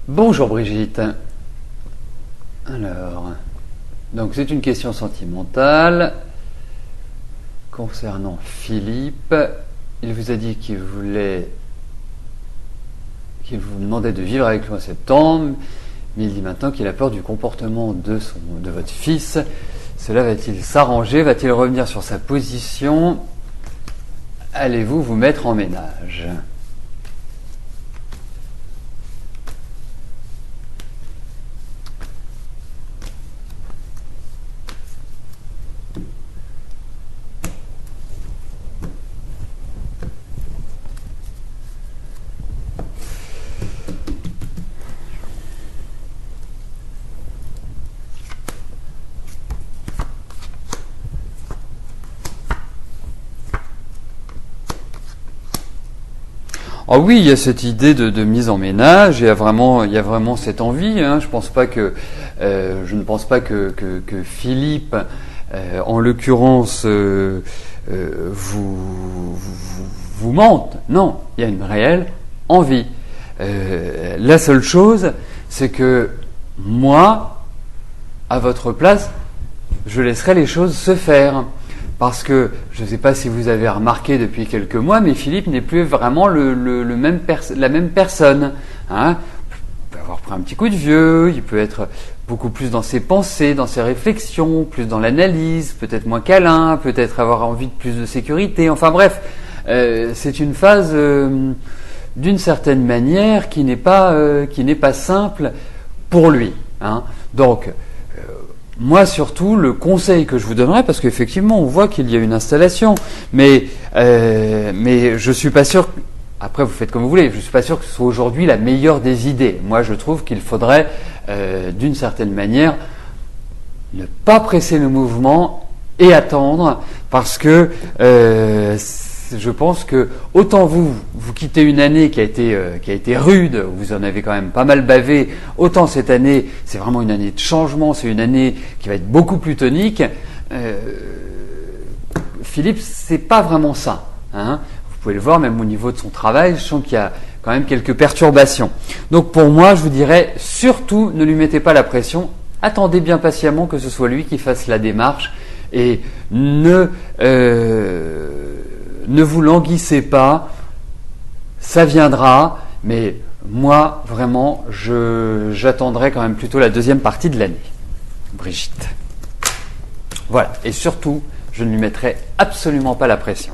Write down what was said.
Bonjour Brigitte. Alors, donc c'est une question sentimentale concernant Philippe. Il vous a dit qu'il vous demandait de vivre avec lui en septembre, mais il dit maintenant qu'il a peur du comportement de votre fils. Cela va-t-il s'arranger? Va-t-il revenir sur sa position? Allez-vous vous mettre en ménage? Ah oui, il y a cette idée de mise en ménage, il y a vraiment cette envie. Je ne pense pas que Philippe, en l'occurrence, vous mente. Non, il y a une réelle envie. La seule chose, c'est que moi, à votre place, je laisserai les choses se faire. Parce que, je ne sais pas si vous avez remarqué depuis quelques mois, mais Philippe n'est plus vraiment la même personne. Il peut avoir pris un petit coup de vieux, il peut être beaucoup plus dans ses pensées, dans ses réflexions, plus dans l'analyse, peut-être moins câlin, peut-être avoir envie de plus de sécurité. Enfin bref, c'est une phase, d'une certaine manière, qui n'est pas simple pour lui. Donc, moi surtout, le conseil que je vous donnerais, parce qu'effectivement on voit qu'il y a une installation, mais je suis pas sûr, après vous faites comme vous voulez, je suis pas sûr que ce soit aujourd'hui la meilleure des idées. Moi je trouve qu'il faudrait, d'une certaine manière, ne pas presser le mouvement et attendre, parce que je pense que autant vous quittez une année qui a été rude, vous en avez quand même pas mal bavé, autant cette année c'est vraiment une année de changement, c'est une année qui va être beaucoup plus tonique. Philippe, c'est pas vraiment ça. Vous pouvez le voir même au niveau de son travail, je sens qu'il y a quand même quelques perturbations. Donc pour moi, je vous dirais surtout ne lui mettez pas la pression, attendez bien patiemment que ce soit lui qui fasse la démarche et ne vous languissez pas, ça viendra, mais moi, vraiment, j'attendrai quand même plutôt la deuxième partie de l'année. Brigitte. Voilà, et surtout, je ne lui mettrai absolument pas la pression.